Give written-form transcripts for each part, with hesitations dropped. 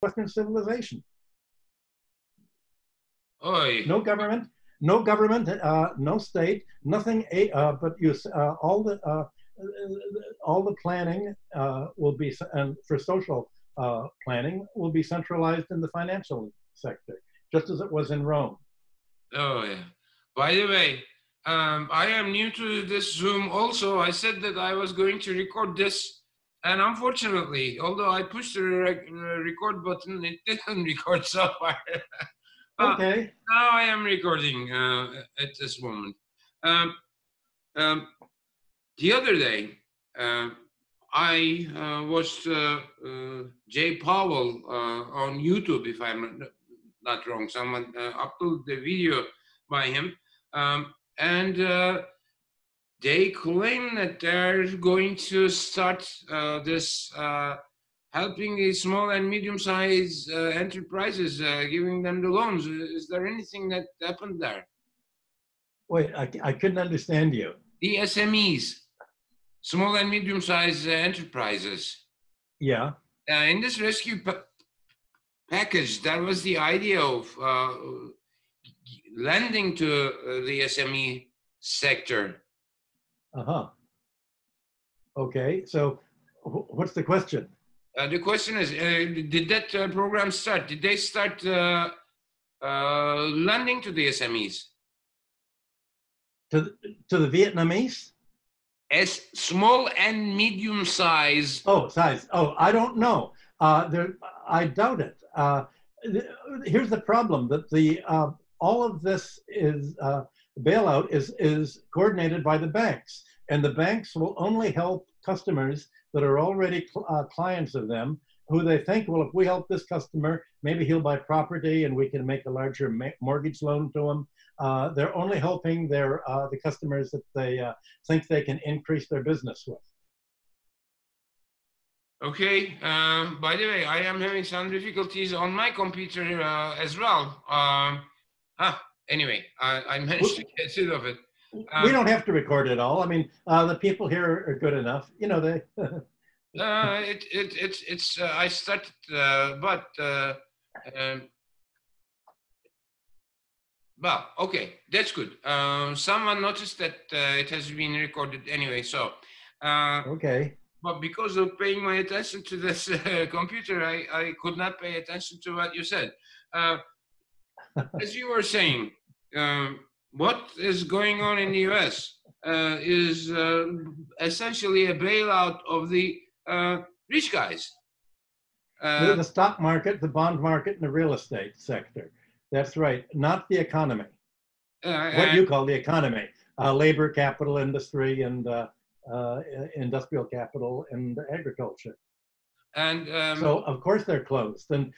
Western civilization. Oy. No government, no state, nothing. But all the planning will be, and for social planning, will be centralized in the financial sector, just as it was in Rome. Oh, yeah. By the way, I am new to this Zoom also. I said that I was going to record this, and unfortunately, although I pushed the record button, it didn't record so far. Okay. Now I am recording at this moment. The other day, I watched Jay Powell on YouTube, if I'm not wrong. Someone uploaded the video by him, and they claim that they're going to start this helping the small and medium-sized enterprises, giving them the loans. Is there anything that happened there? Wait, I couldn't understand you. The SMEs, small and medium-sized enterprises. Yeah. In this rescue package, that was the idea of lending to the SME sector. Uh-huh. Okay, so what's the question? The question is, did that program start? Did they start lending to the SMEs? To the Vietnamese? As small and medium size. Oh, size. Oh, I don't know. I doubt it. Here's the problem: that all of this is bailout is coordinated by the banks, and the banks will only help customers that are already clients of them, who they think, well, if we help this customer, maybe he'll buy property and we can make a larger mortgage loan to him. They're only helping the customers that they think they can increase their business with. Okay. By the way, I am having some difficulties on my computer as well. Anyway, I managed to get rid of it. We don't have to record it all. I mean, the people here are good enough. You know, they. I started, well, okay, that's good. Someone noticed that it has been recorded anyway, so. Okay. But because of paying my attention to this computer, I could not pay attention to what you said. As you were saying, what is going on in the US is essentially a bailout of the rich guys. The stock market, the bond market, and the real estate sector. That's right, not the economy. What you call the economy, labor, capital, industry, and industrial capital and agriculture. And so of course they're closed. And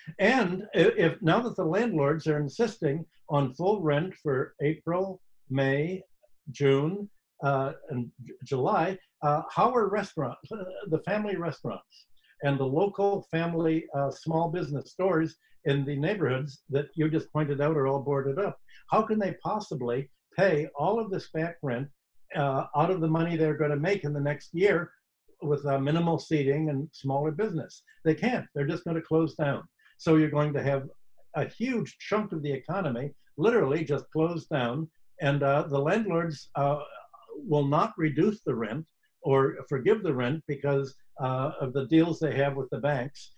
if now that the landlords are insisting on full rent for April, May, June, and July, how are restaurants, the family restaurants and the local family small business stores in the neighborhoods that you just pointed out are all boarded up? How can they possibly pay all of this back rent out of the money they're going to make in the next year with minimal seating and smaller business? They can't. They're just going to close down. So you're going to have a huge chunk of the economy literally just closed down, and the landlords will not reduce the rent or forgive the rent because of the deals they have with the banks.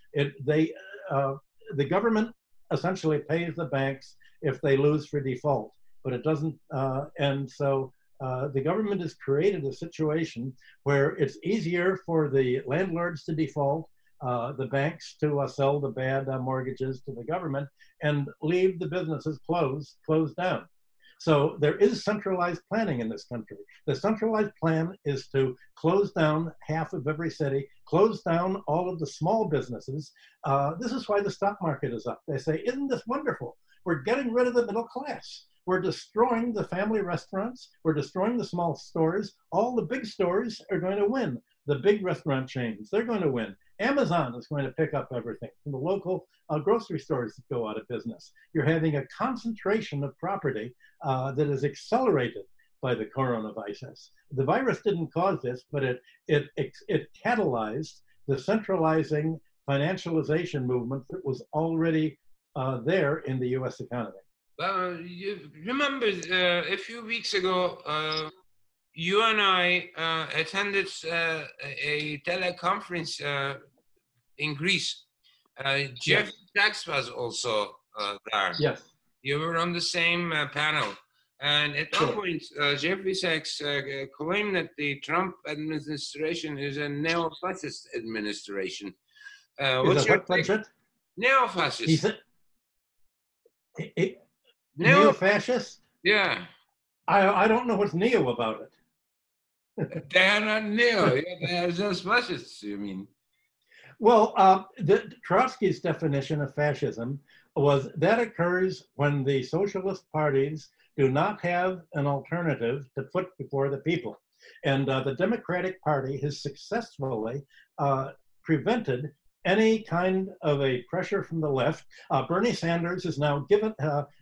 The government essentially pays the banks if they lose for default, but it doesn't, and so the government has created a situation where it's easier for the landlords to default, the banks to sell the bad mortgages to the government and leave the businesses closed down. So there is centralized planning in this country. The centralized plan is to close down half of every city, close down all of the small businesses. This is why the stock market is up. They say, isn't this wonderful? We're getting rid of the middle class. We're destroying the family restaurants. We're destroying the small stores. All the big stores are going to win. The big restaurant chains, they're going to win. Amazon is going to pick up everything from the local grocery stores that go out of business. You're having a concentration of property that is accelerated by the coronavirus. The virus didn't cause this, but it catalyzed the centralizing financialization movement that was already there in the US economy. You remember a few weeks ago, you and I attended a teleconference in Greece. Jeff Yes. Sachs was also there. Yes. You were on the same panel. And at one Sure. point, Jeffrey Sachs claimed that the Trump administration is a neo-fascist administration. Is What's that your what take? budget? He Neo-fascist. said Neo, neo-fascist. yeah. I don't know what's neo about it. They are not neo. Yeah, they are just fascists, you mean? Well, Trotsky's definition of fascism was that occurs when the socialist parties do not have an alternative to put before the people. And the Democratic Party has successfully prevented any kind of a pressure from the left. Bernie Sanders is now given,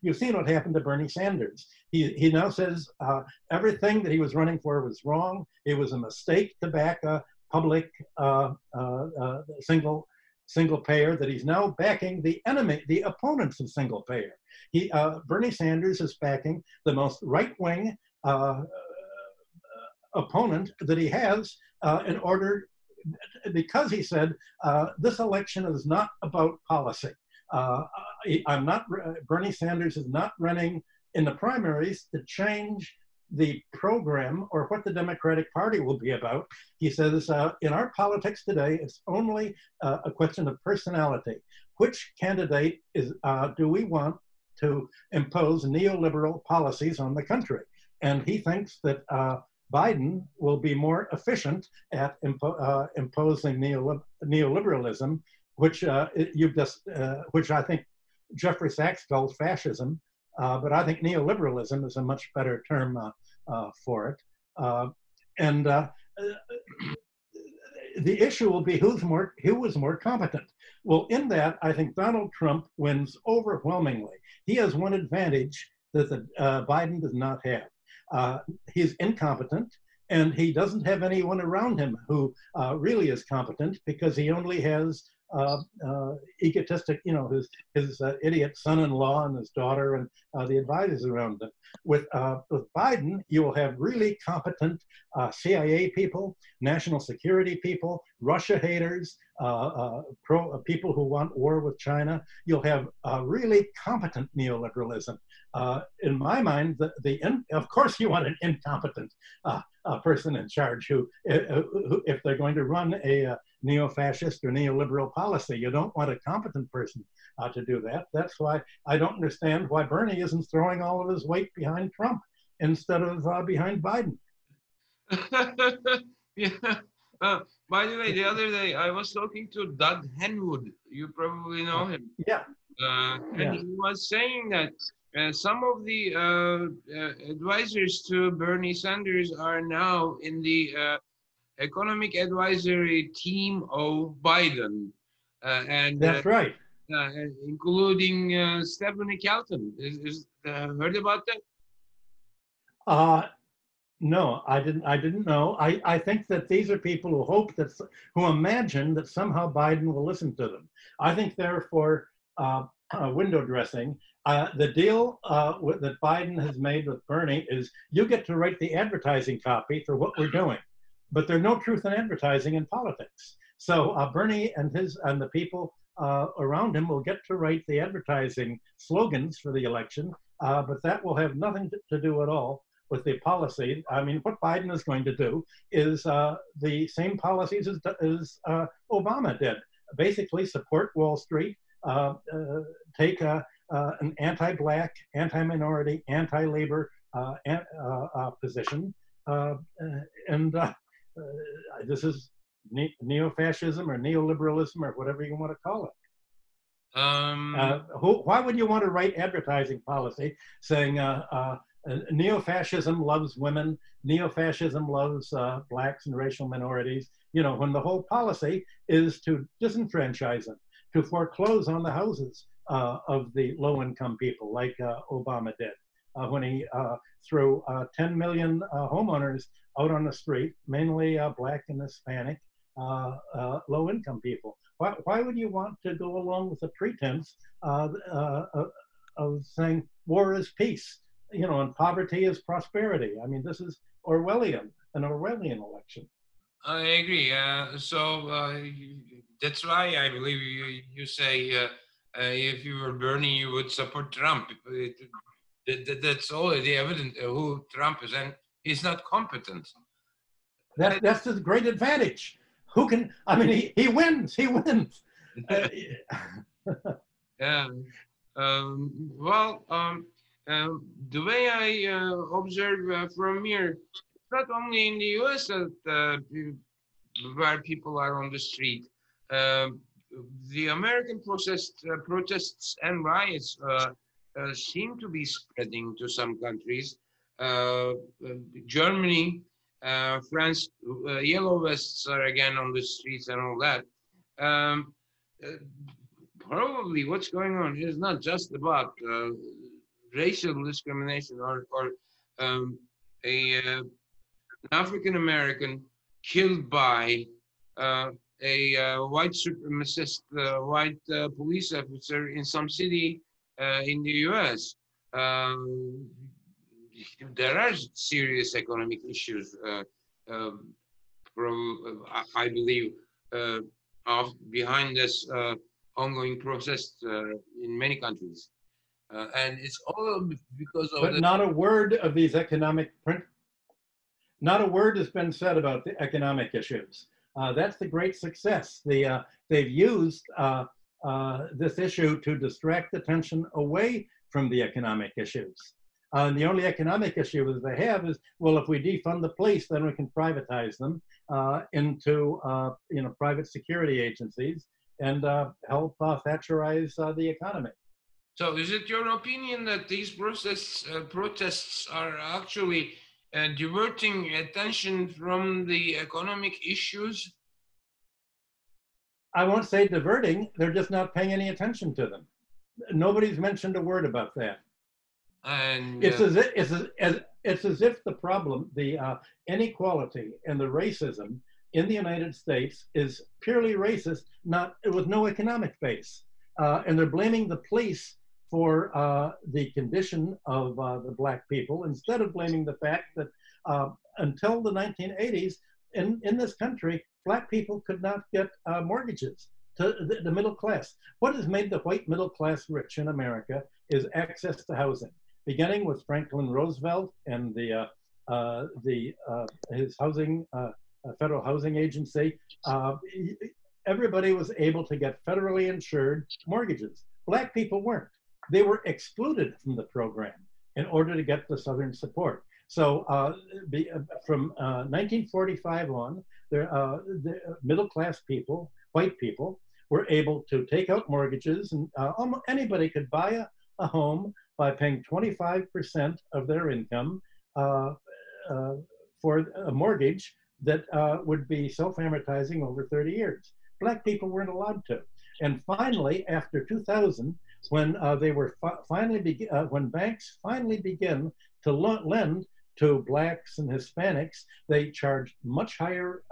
you've seen what happened to Bernie Sanders. He now says everything that he was running for was wrong. It was a mistake to back a public single payer, that he's now backing the enemy, the opponents of single payer. Bernie Sanders is backing the most right-wing opponent that he has in order, because he said this election is not about policy. Bernie Sanders is not running in the primaries to change the program or what the Democratic Party will be about. He says, in our politics today, it's only a question of personality. Which candidate do we want to impose neoliberal policies on the country? And he thinks that Biden will be more efficient at imposing neoliberalism, which which I think Jeffrey Sachs calls fascism. But I think neoliberalism is a much better term for it. The issue will be who was more competent. Well, in that, I think Donald Trump wins overwhelmingly. He has one advantage that Biden does not have. He's incompetent, and he doesn't have anyone around him who really is competent, because he only has egotistic, his idiot son-in-law and his daughter and the advisors around him. With Biden, you will have really competent CIA people, national security people, Russia haters, people who want war with China. You'll have really competent neoliberalism. In my mind, of course you want an incompetent person in charge who, if they're going to run a neo-fascist or neoliberal policy, you don't want a competent person to do that. That's why I don't understand why Bernie isn't throwing all of his weight behind Trump instead of behind Biden. Yeah. By the way, the other day I was talking to Doug Henwood. You probably know him. Yeah. And he was saying that some of the advisors to Bernie Sanders are now in the economic advisory team of Biden. And that's right. Including Stephanie Kelton. Heard about that? No, I didn't know. I think that these are people who imagine that somehow Biden will listen to them. I think they're for window dressing. The deal that Biden has made with Bernie is you get to write the advertising copy for what we're doing, but there's no truth in advertising in politics. So Bernie and the people around him will get to write the advertising slogans for the election, but that will have nothing to do at all with the policy. I mean, what Biden is going to do is the same policies as Obama did. Basically support Wall Street, take an anti-Black, anti-minority, anti-labor position. This is neo-fascism or neoliberalism or whatever you want to call it. Why would you want to write advertising policy saying neo-fascism loves women, neo-fascism loves Blacks and racial minorities, when the whole policy is to disenfranchise them, to foreclose on the houses of the low-income people, like Obama did when he threw 10 million homeowners out on the street, mainly Black and Hispanic, low-income people. Why would you want to go along with the pretense of saying war is peace, and poverty is prosperity? I mean, this is an Orwellian election. I agree. That's why I believe you say if you were Bernie, you would support Trump. That's already evident who Trump is, and he's not competent. That's his great advantage. Who can? I mean, he wins. He wins. Yeah. The way I observe from here, not only in the U.S. that where people are on the street. The American protests and riots seem to be spreading to some countries. Germany, France, yellow vests are again on the streets and all that. Um, uh, Probably what's going on is not just about racial discrimination or an African American killed by a white supremacist white police officer in some city in the US. There are serious economic issues, I believe, behind this ongoing process in many countries. And it's all because of But not a word of these not a word has been said about the economic issues. That's the great success. They've used this issue to distract attention away from the economic issues. And the only economic issue that they have is, well, if we defund the police, then we can privatize them into private security agencies and help Thatcherize the economy. So is it your opinion that these protests are actually diverting attention from the economic issues? I won't say diverting, they're just not paying any attention to them. Nobody's mentioned a word about that. And it's as if the problem, the inequality and the racism in the United States is purely racist, with no economic base. And they're blaming the police for the condition of the Black people, instead of blaming the fact that until the 1980s, in this country, Black people could not get mortgages to the middle class. What has made the white middle class rich in America is access to housing, beginning with Franklin Roosevelt and his housing, federal housing agency. Everybody was able to get federally insured mortgages. Black people weren't. They were excluded from the program in order to get the Southern support. So from 1945 on, the middle-class people, white people, were able to take out mortgages, and almost anybody could buy a home by paying 25% of their income for a mortgage that would be self-amortizing over 30 years. Black people weren't allowed to. And finally, after 2000, when when banks finally begin to lend to Blacks and Hispanics, they charged much higher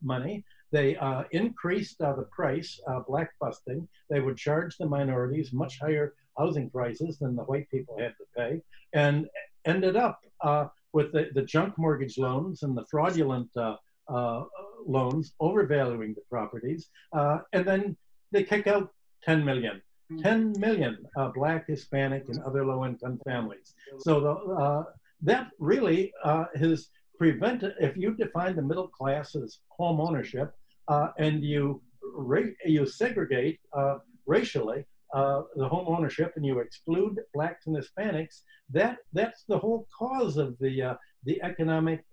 money. They increased the price, black busting. They would charge the minorities much higher housing prices than the white people had to pay, and ended up with the junk mortgage loans and the fraudulent loans overvaluing the properties. And then they kick out 10 million. 10 million Black, Hispanic, and other low-income families. So that really has prevented, if you define the middle class as home ownership and you segregate racially the home ownership and you exclude Blacks and Hispanics, that's the whole cause of the economic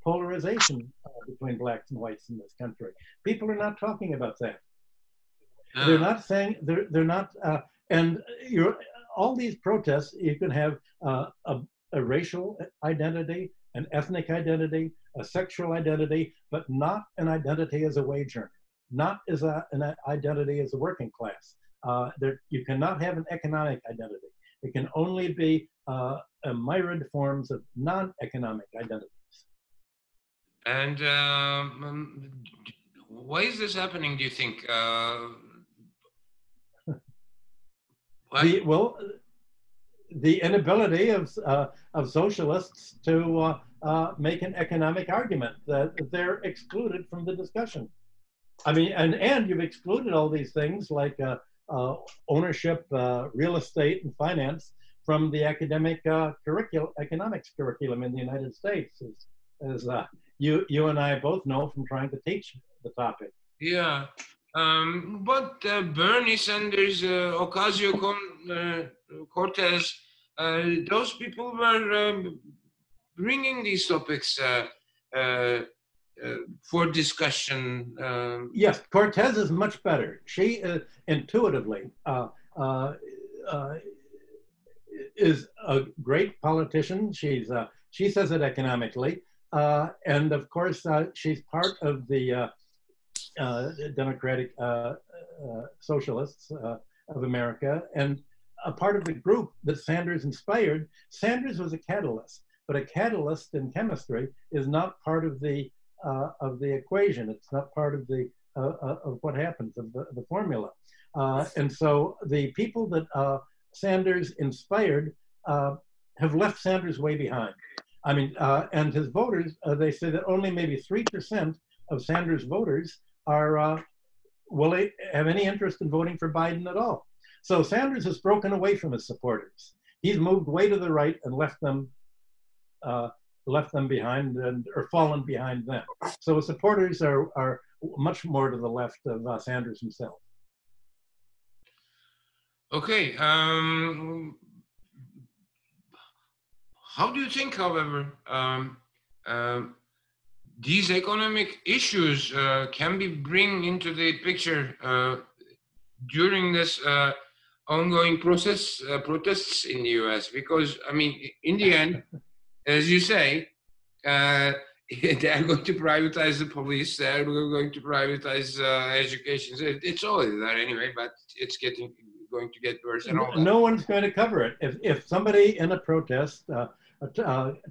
polarization between Blacks and whites in this country. People are not talking about that. They're not saying, they're not, and all these protests, you can have a racial identity, an ethnic identity, a sexual identity, but not an identity as a wage earner, not as an identity as a working class. You cannot have an economic identity. It can only be a myriad forms of non-economic identities. And Why is this happening, do you think? What? The inability of socialists to make an economic argument, that they're excluded from the discussion. I mean, and you've excluded all these things like ownership, real estate, and finance from the academic economics curriculum in the United States, as you and I both know from trying to teach the topic. Yeah, but Bernie Sanders, Ocasio-Cortez, those people were bringing these topics for discussion. Yes, Cortez is much better. She intuitively is a great politician. She says it economically, and of course she's part of the Democratic Socialists of America, and a part of the group that Sanders inspired. Sanders was a catalyst, but a catalyst in chemistry is not part of the equation. It's not part of the of what happens, of the formula. And so the people that Sanders inspired have left Sanders way behind. I mean, and his voters, they say that only maybe 3% of Sanders' voters are will they have any interest in voting for Biden at all. So Sanders has broken away from his supporters. He's moved way to the right and left them behind, or fallen behind them. So his supporters are much more to the left of Sanders himself. Okay. How do you think, however, these economic issues can be bring into the picture during this ongoing protests in the U.S.? Because, I mean, in the end, as you say, they're going to privatize the police. They're going to privatize education. It's already there anyway, but it's going to get worse and all that. No one's going to cover it. If somebody in a protest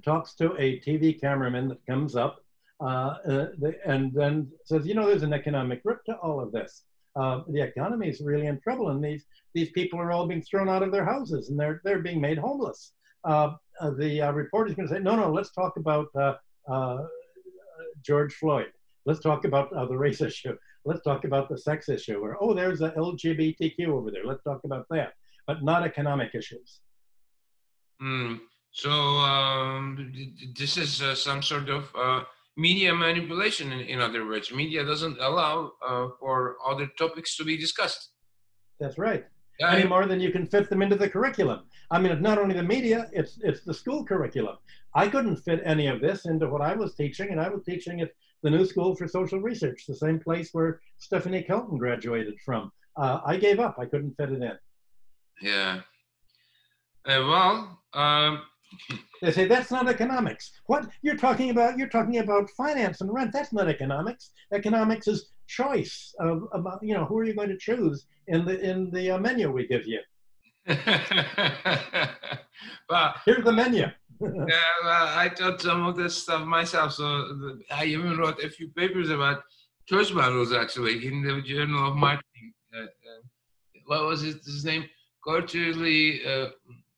talks to a TV cameraman that comes up and then says, you know, there's an economic root to all of this. The economy is really in trouble, and these people are all being thrown out of their houses, and they're being made homeless. The reporter's going to say, no, let's talk about George Floyd. Let's talk about the race issue. Let's talk about the sex issue. Or, oh, there's a LGBTQ over there. Let's talk about that, but not economic issues. So this is some sort of media manipulation, in other words. Media doesn't allow for other topics to be discussed. That's right. Any more than you can fit them into the curriculum. I mean, it's not only the media, it's the school curriculum. I couldn't fit any of this into what I was teaching, and I was teaching at the New School for Social Research, the same place where Stephanie Kelton graduated from. I gave up. I couldn't fit it in. Yeah. They say that's not economics. What you're talking about? You're talking about finance and rent. That's not economics. Economics is choice of about, you know, who are you going to choose in the menu we give you. Well, here's the menu. Yeah, well, I taught some of this stuff myself, so I even wrote a few papers about choice models actually in the Journal of Marketing. What was his name? Quarterly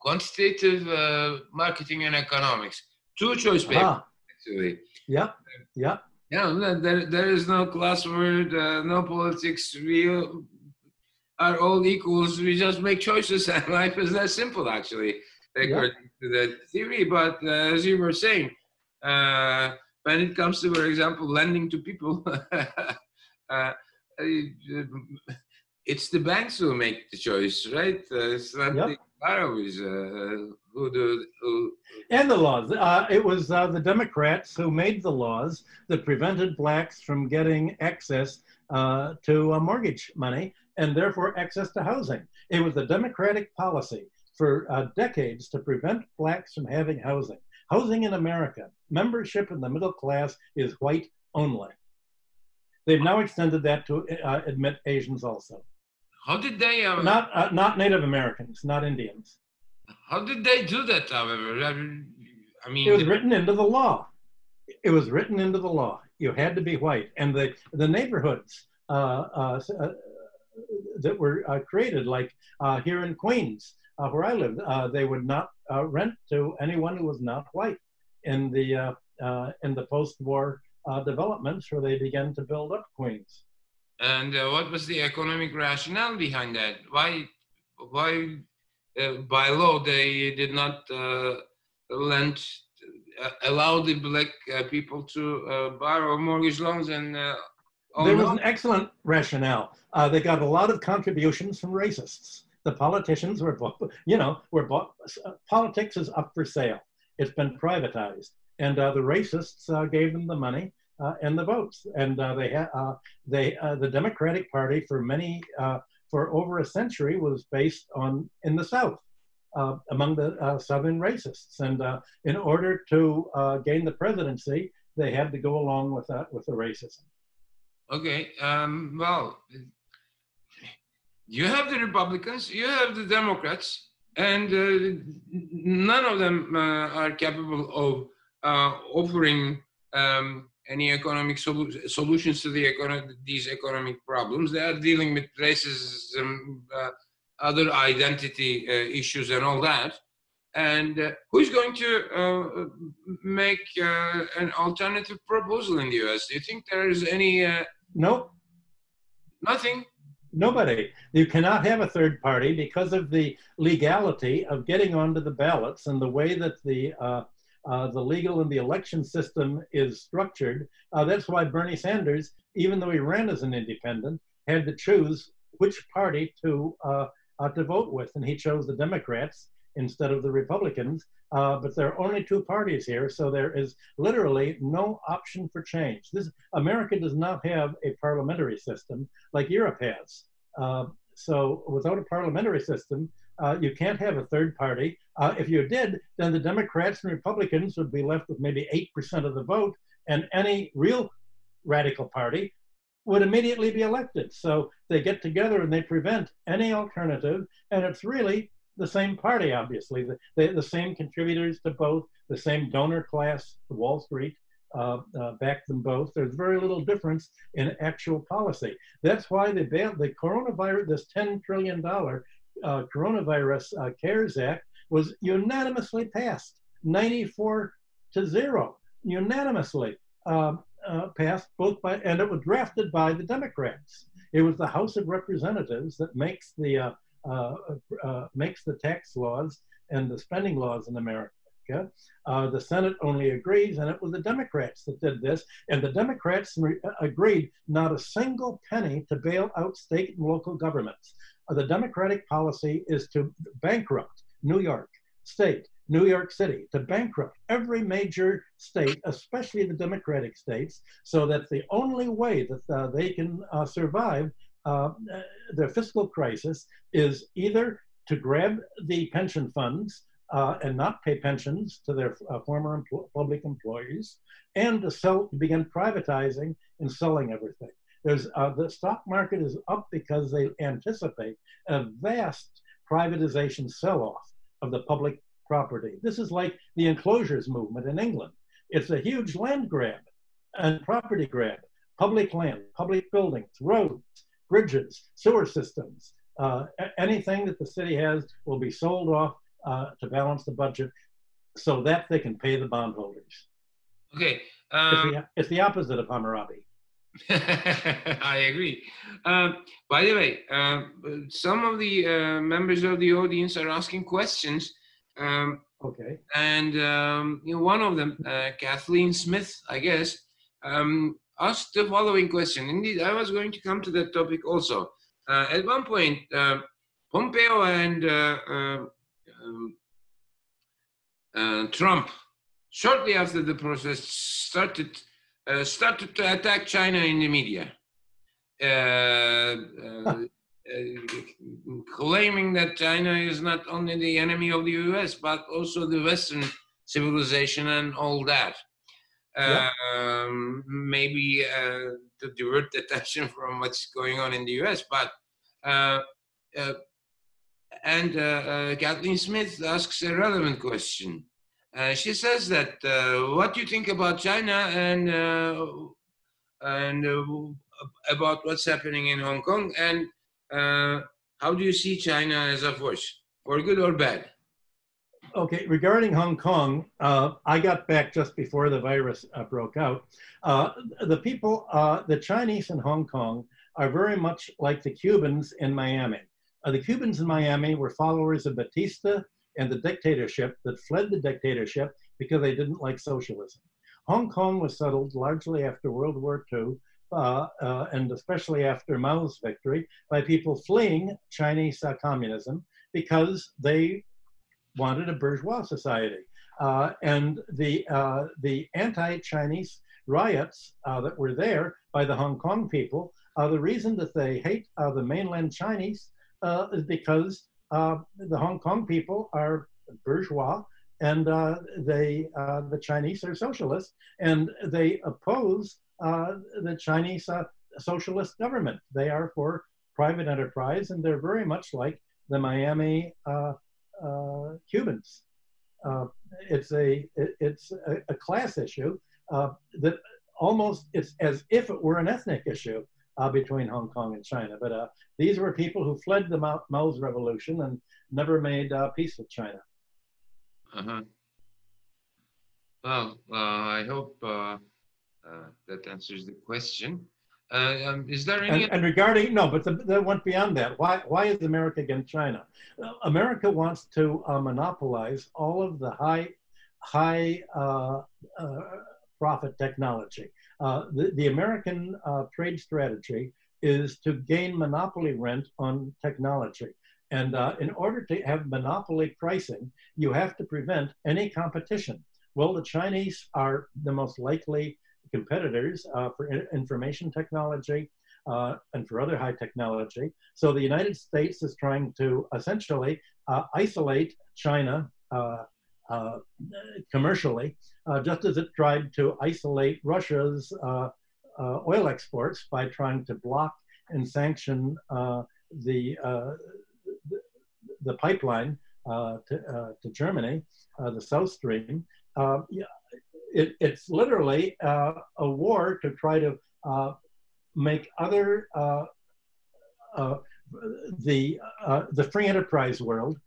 Quantitative Marketing and Economics. 2 choice papers actually. Yeah. Yeah, there is no class word, no politics. We are all equals. We just make choices, and life is that simple, actually, according to that theory. But as you were saying, when it comes to, for example, lending to people, it's the banks who make the choice, right? It's not the borrowers who and the laws. It was the Democrats who made the laws that prevented blacks from getting access to mortgage money and therefore access to housing. It was a Democratic policy for decades to prevent blacks from having housing. Housing in America, membership in the middle class is white only. They've now extended that to admit Asians also. How did they? Not Native Americans, not Indians. How did they do that, however? I mean, it was written into the law. It was written into the law. You had to be white. And the neighborhoods that were created, like here in Queens, where I lived, they would not rent to anyone who was not white in the post-war developments where they began to build up Queens. And what was the economic rationale behind that? Why by law they did not allow the black people to borrow mortgage loans and there was an excellent rationale. They got a lot of contributions from racists. The politicians were, politics is up for sale. It's been privatized, and the racists gave them the money and the votes. And the Democratic Party for over a century was based in the South among the Southern racists. And in order to gain the presidency, they had to go along with the racism. Okay, well, you have the Republicans, you have the Democrats, and none of them are capable of offering any economic solutions to these economic problems. They are dealing with racism, other identity issues, and all that. And who's going to make an alternative proposal in the U.S.? Do you think there is any? Nope. Nothing. Nobody. You cannot have a third party because of the legality of getting onto the ballots and the way that the legal and the election system is structured. That's why Bernie Sanders, even though he ran as an independent, had to choose which party to vote with, and he chose the Democrats instead of the Republicans. But there are only two parties here, so there is literally no option for change. America does not have a parliamentary system like Europe has. So without a parliamentary system, you can't have a third party. If you did, then the Democrats and Republicans would be left with maybe 8% of the vote, and any real radical party would immediately be elected. So they get together and they prevent any alternative, and it's really the same party, obviously, the same contributors to both, the same donor class, Wall Street backed them both. There's very little difference in actual policy. That's why the coronavirus, this $10 trillion coronavirus CARES Act was unanimously passed, 94-0, unanimously passed and it was drafted by the Democrats. It was the House of Representatives that makes the tax laws and the spending laws in America. The Senate only agrees, and it was the Democrats that did this. And the Democrats agreed not a single penny to bail out state and local governments. The Democratic policy is to bankrupt New York State, New York City, to bankrupt every major state, especially the Democratic states, so that the only way that they can survive their fiscal crisis is either to grab the pension funds and not pay pensions to their former public employees, and to begin privatizing and selling everything. The stock market is up because they anticipate a vast privatization sell-off of the public property. This is like the enclosures movement in England. It's a huge land grab and property grab, public land, public buildings, roads, bridges, sewer systems. Anything that the city has will be sold off to balance the budget so that they can pay the bondholders. Okay. It's the opposite of Hammurabi. I agree. By the way, some of the members of the audience are asking questions. Okay. And one of them, Kathleen Smith, I guess, asked the following question. Indeed, I was going to come to that topic also. At one point, Pompeo and Trump, shortly after the process started to attack China in the media, claiming that China is not only the enemy of the US, but also the Western civilization and all that. Maybe to divert attention from what's going on in the US, but Kathleen Smith asks a relevant question. She says that, what do you think about China, and and about what's happening in Hong Kong, and how do you see China as a force, for good or bad? Okay, regarding Hong Kong, I got back just before the virus broke out. The people, the Chinese in Hong Kong are very much like the Cubans in Miami. The Cubans in Miami were followers of Batista and the dictatorship that fled the dictatorship because they didn't like socialism. Hong Kong was settled largely after World War II, and especially after Mao's victory, by people fleeing Chinese communism because they wanted a bourgeois society. And the anti-Chinese riots that were there by the Hong Kong people, the reason that they hate the mainland Chinese is because the Hong Kong people are bourgeois, and the Chinese are socialists, and they oppose the Chinese socialist government. They are for private enterprise, and they're very much like the Miami Cubans. It's a class issue that almost it's as if it were an ethnic issue between Hong Kong and China. But these were people who fled the Mao's revolution and never made peace with China. Uh-huh. Well, I hope that answers the question. Is there any? And regarding no, but that went beyond that. Why is America against China? America wants to monopolize all of the high profit technology. The American trade strategy is to gain monopoly rent on technology. And in order to have monopoly pricing, you have to prevent any competition. Well, the Chinese are the most likely competitors for information technology and for other high technology. So the United States is trying to essentially isolate China commercially, just as it tried to isolate Russia's oil exports by trying to block and sanction the pipeline to Germany, the South Stream. It's literally a war to try to make other the free enterprise world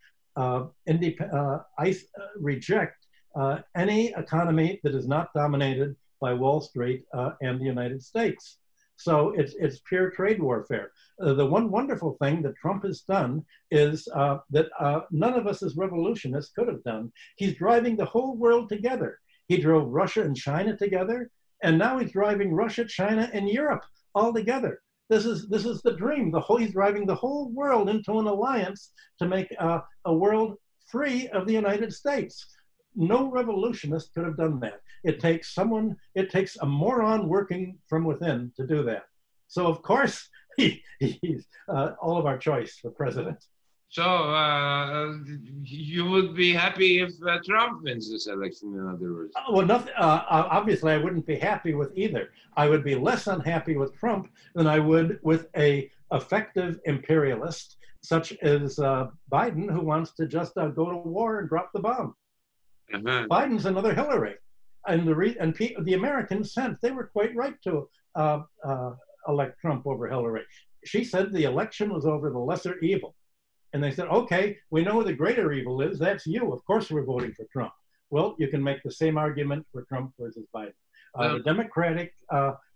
reject any economy that is not dominated by Wall Street and the United States. So it's pure trade warfare. The one wonderful thing that Trump has done is that none of us as revolutionists could have done. He's driving the whole world together. He drove Russia and China together, and now he's driving Russia, China, and Europe all together. This is the dream. He's driving the whole world into an alliance to make a world free of the United States. No revolutionist could have done that. It takes a moron working from within to do that. So of course, he's all of our choice for president. So you would be happy if Trump wins this election, in other words? Well, nothing, obviously, I wouldn't be happy with either. I would be less unhappy with Trump than I would with a effective imperialist such as Biden, who wants to just go to war and drop the bomb. Uh-huh. Biden's another Hillary. And the Americans sense they were quite right to elect Trump over Hillary. She said the election was over the lesser evil. And they said, okay, we know what the greater evil is. That's you. Of course, we're voting for Trump. Well, you can make the same argument for Trump versus Biden. The Democratic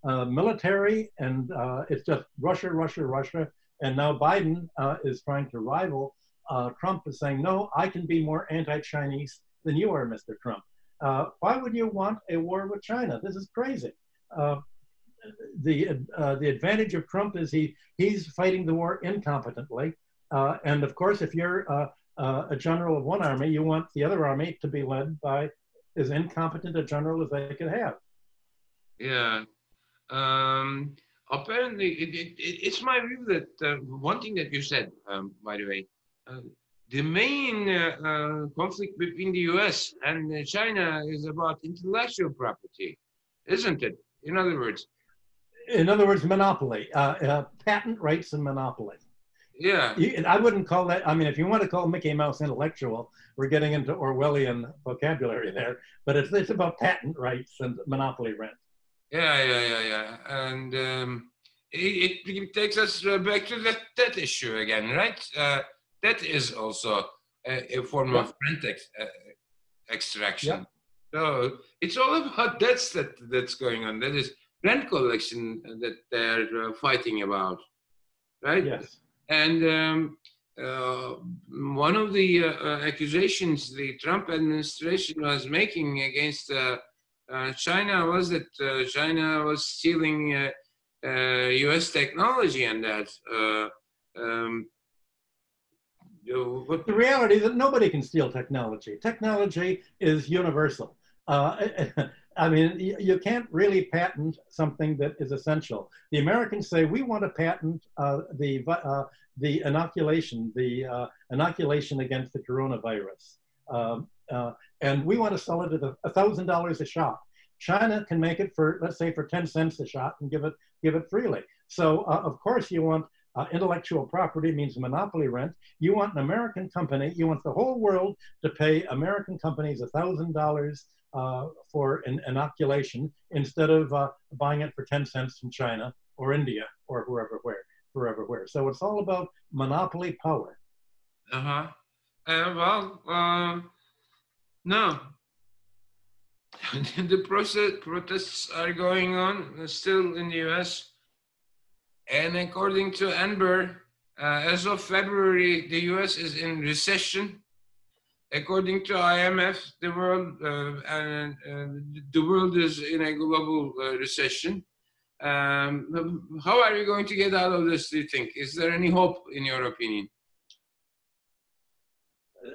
military, and it's just Russia, Russia, Russia. And now Biden is trying to rival Trump, is saying, no, I can be more anti-Chinese than you are, Mr. Trump. Why would you want a war with China? This is crazy. The advantage of Trump is he's fighting the war incompetently. And of course, if you're a general of one army, you want the other army to be led by as incompetent a general as they could have. Yeah. Apparently, it's my view that one thing that you said, by the way, the main conflict between the US and China is about intellectual property, isn't it? In other words, monopoly, patent rights and monopoly. Yeah. I wouldn't call that, I mean, if you want to call Mickey Mouse intellectual, we're getting into Orwellian vocabulary there, but it's about patent rights and monopoly rent. Yeah. And it takes us back to that issue again, right? That is also a form Yep. of rent extraction. Yep. So it's all about that's going on. That is rent collection that they're fighting about, right? Yes. And uh, one of the accusations the Trump administration was making against China was that China was stealing U.S. technology, and that. What? The reality is that nobody can steal technology. Technology is universal. I mean, you can't really patent something that is essential. The Americans say we want to patent the inoculation, inoculation against the coronavirus, um, uh, and we want to sell it at $1,000 a shot. China can make it for, let's say, for 10 cents a shot and give it freely. So of course you want intellectual property means monopoly rent. You want an American company, you want the whole world to pay American companies $1,000 for an inoculation instead of buying it for 10 cents from China or India or wherever where. So it's all about monopoly power. Uh-huh. No. The protests are going on still in the U.S. And according to Enber, as of February, the U.S. is in recession. According to IMF, the world is in a global recession. How are we going to get out of this, do you think? Is there any hope, in your opinion?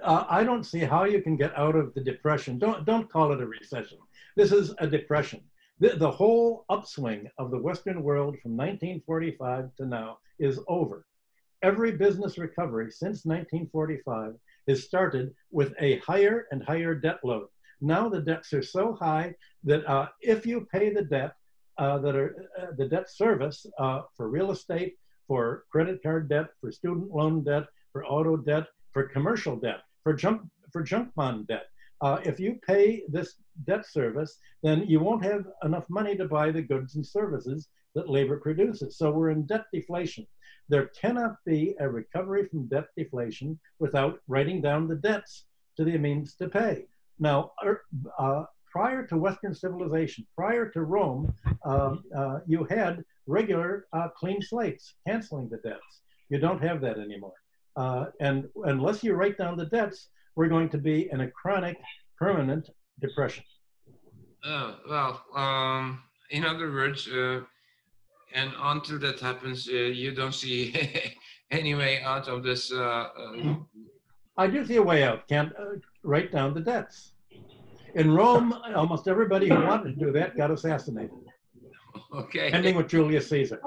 I don't see how you can get out of the depression. Don't call it a recession. This is a depression. The whole upswing of the Western world from 1945 to now is over. Every business recovery since 1945 has started with a higher and higher debt load. Now the debts are so high that if you pay the debt, the debt service for real estate, for credit card debt, for student loan debt, for auto debt, for commercial debt, for junk bond debt. If you pay this debt service, then you won't have enough money to buy the goods and services that labor produces. So we're in debt deflation. There cannot be a recovery from debt deflation without writing down the debts to the means to pay. Now, prior to Western civilization, prior to Rome, you had regular clean slates canceling the debts. You don't have that anymore. And unless you write down the debts, we're going to be in a chronic, permanent depression. In other words, and until that happens, you don't see any way out of this. I do see a way out. Can't write down the debts. In Rome, almost everybody who wanted to do that got assassinated. Okay. Ending with Julius Caesar.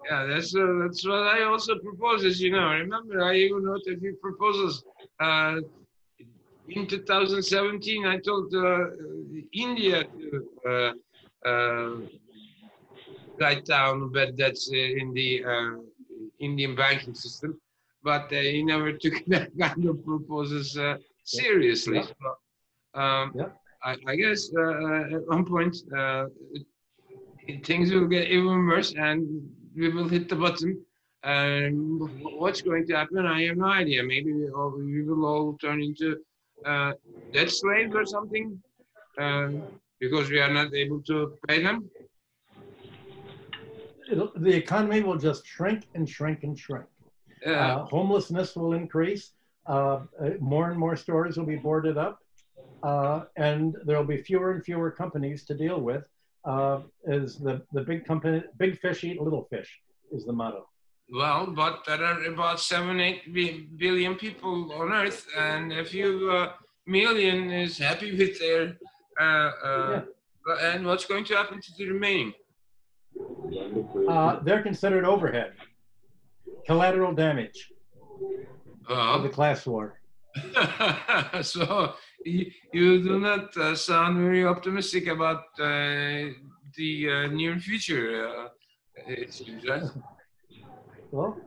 Yeah, that's what I also propose. As you know, remember I even wrote a few proposals. In 2017, I told India to write down bad debts in the Indian banking system, but he never took that kind of proposals seriously. Yep. So, I guess at one point things will get even worse and we will hit the bottom. And what's going to happen, I have no idea. Maybe we will all turn into debt slaves or something because we are not able to pay them. The economy will just shrink and shrink and shrink. Homelessness will increase. More and more stores will be boarded up. And there will be fewer and fewer companies to deal with. As the big fish eat little fish is the motto. Well, but there are about 7-8 billion people on Earth, and a few million is happy with their. And what's going to happen to the remaining? They're considered overhead, collateral damage of the class war. So you do not sound very optimistic about the near future. It seems, right? Well,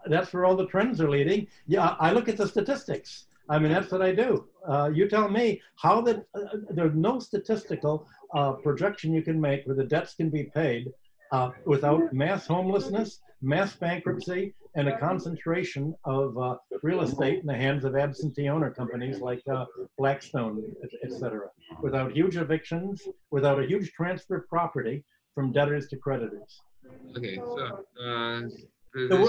that's where all the trends are leading. Yeah, I look at the statistics. I mean, that's what I do. You tell me how there's no statistical projection you can make where the debts can be paid without mass homelessness, mass bankruptcy, and a concentration of real estate in the hands of absentee owner companies like Blackstone, et cetera, without huge evictions, without a huge transfer of property from debtors to creditors. Okay, so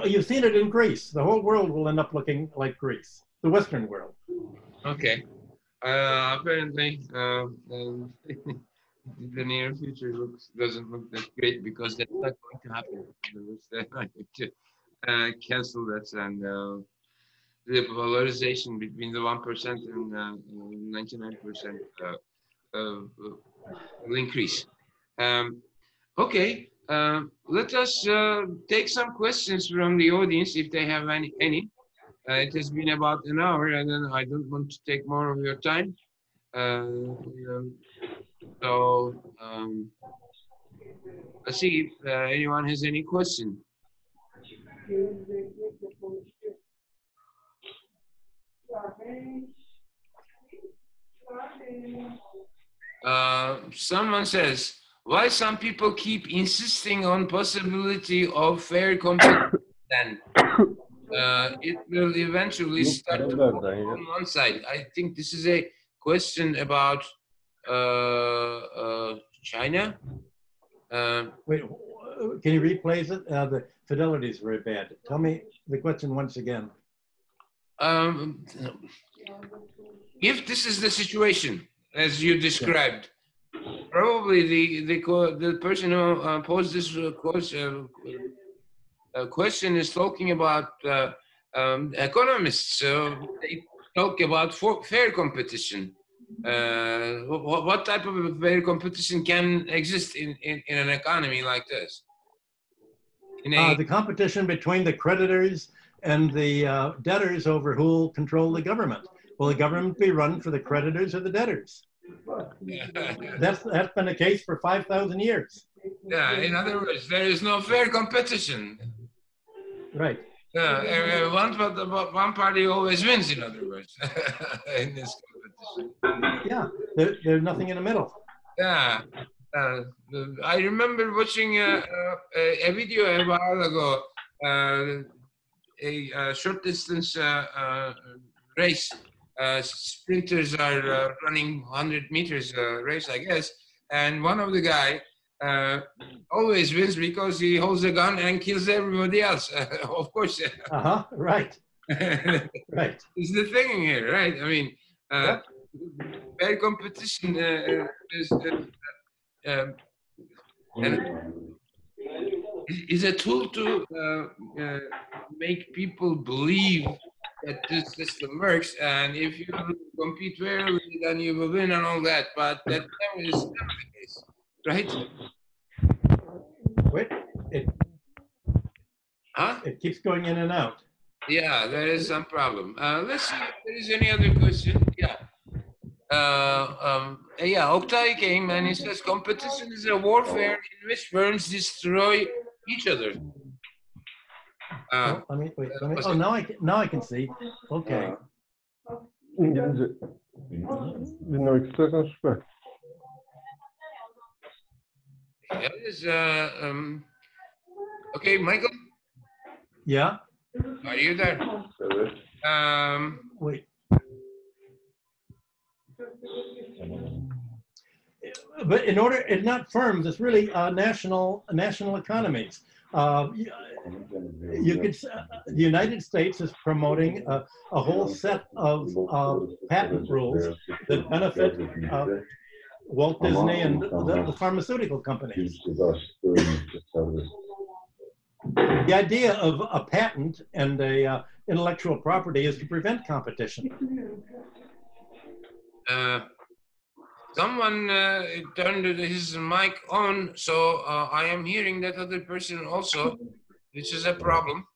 You've seen it in Greece. The whole world will end up looking like Greece, the Western world. okay. Apparently, the near future doesn't look that great because that's not going to happen. They're not going to cancel that, and the polarization between the 1% and 99% will increase. Okay, let us take some questions from the audience if they have any. It has been about an hour, and then I don't want to take more of your time. Let's see if anyone has any question. Someone says, why some people keep insisting on possibility of fair competition? It will eventually start to fall on one side. I think this is a question about China. Wait, can you rephrase it? The fidelity is very bad. Tell me the question once again. If this is the situation as you described, probably the person who posed this question is talking about economists. So they talk about fair competition. What type of fair competition can exist in an economy like this? The competition between the creditors and the debtors over who will control the government. Will the government be run for the creditors or the debtors? That's been the case for 5,000 years. Yeah, in other words, there is no fair competition. Right. One party always wins, in other words, in this competition. Yeah, there's nothing in the middle. Yeah. I remember watching a video a while ago, a short distance race. Sprinters are running 100 meters race, I guess. And one of the guy always wins because he holds a gun and kills everybody else. Of course. Right. Right. It's the thing here, right? I mean, fair competition is a tool to make people believe that this system works, and if you compete fairly, then you will win and all that. But that is never the case, right? Wait, it keeps going in and out. Yeah, there is some problem. Let's see if there is any other question. Yeah. Oktay came and he says competition is a warfare in which firms destroy each other. Let me wait. Oh, now I can see. Okay. İngilizce dinlemek istersen süper. Okay, Michael? Yeah? Are you there? Evet. Wait. But in order, it's not firms, it's really national economies. You could, the United States is promoting a whole set of patent rules that benefit Walt Disney and the pharmaceutical companies. The idea of a patent and a intellectual property is to prevent competition. Someone turned his mic on, so I am hearing that other person also, which is a problem.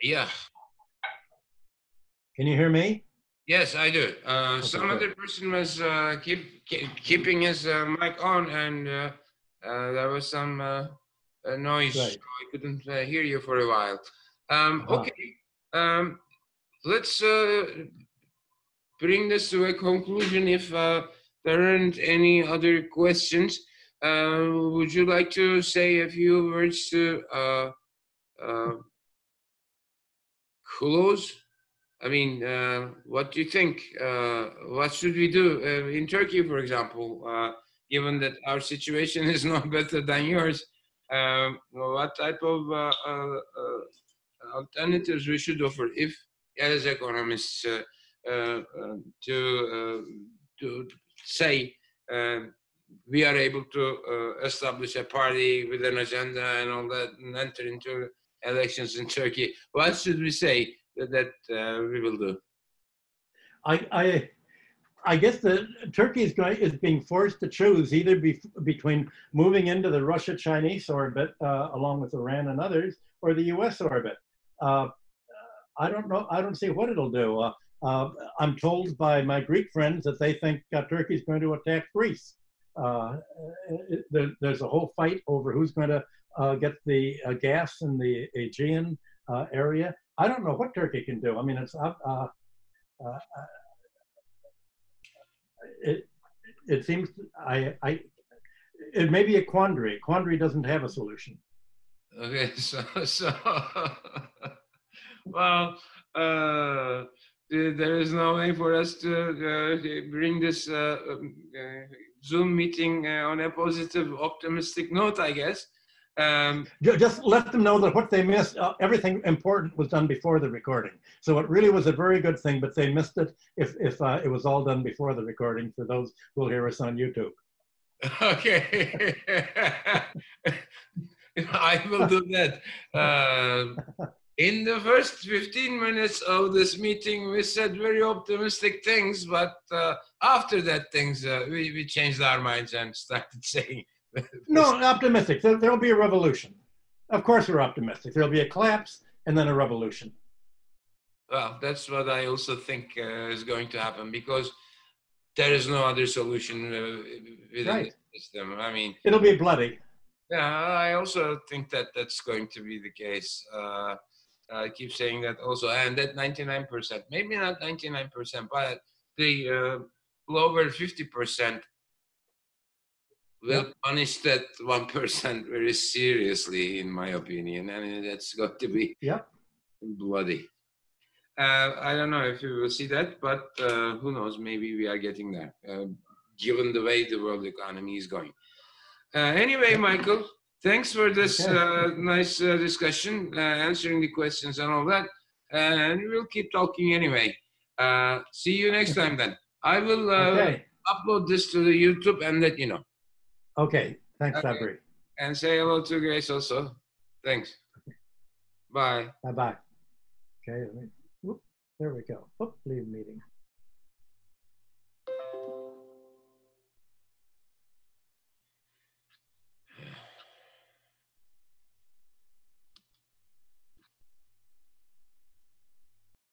Yeah. Can you hear me? Yes, I do. Okay, Some good. other person was keeping his mic on, and there was some noise, Right. so I couldn't hear you for a while. Uh-huh. Okay, let's bring this to a conclusion. If there aren't any other questions, would you like to say a few words to close? I mean, what do you think? What should we do in Turkey, for example, given that our situation is no better than yours? What type of alternatives we should offer if, as economists, to say we are able to establish a party with an agenda and all that and enter into elections in Turkey? What should we say that we will do? I guess that Turkey is being forced to choose either between moving into the Russia-Chinese orbit along with Iran and others, or the U.S. orbit. I don't know. I don't see what it'll do. I'm told by my Greek friends that they think Turkey's going to attack Greece. There's a whole fight over who's going to get the gas in the Aegean area. I don't know what Turkey can do. I mean, it seems it may be a quandary. Quandary doesn't have a solution. Okay, so well, there is no way for us to bring this Zoom meeting on a positive, optimistic note, I guess. Just let them know that what they missed, everything important was done before the recording. So it really was a very good thing, but they missed it if it was all done before the recording for those who will hear us on YouTube. Okay. I will do that. In the first 15 minutes of this meeting, we said very optimistic things, but after that things, we changed our minds and started saying. No, optimistic. There'll be a revolution. Of course we're optimistic. There'll be a collapse and then a revolution. Well, that's what I also think is going to happen, because there is no other solution within the system. I mean, it'll be bloody. Yeah, I also think that that's going to be the case. I keep saying that also, and that 99%, maybe not 99%, but the lower 50% will punish that 1% very seriously, in my opinion, and that's going to be bloody. I don't know if you will see that, but who knows? Maybe we are getting there, given the way the world economy is going. Anyway, Michael, thanks for this nice discussion, answering the questions and all that. And we'll keep talking anyway. See you next time then. I will upload this to the YouTube and let you know. Okay. Thanks, Sabri. And say hello to Grace also. Thanks. Bye. Bye-bye. Okay. There we go. Leave meeting.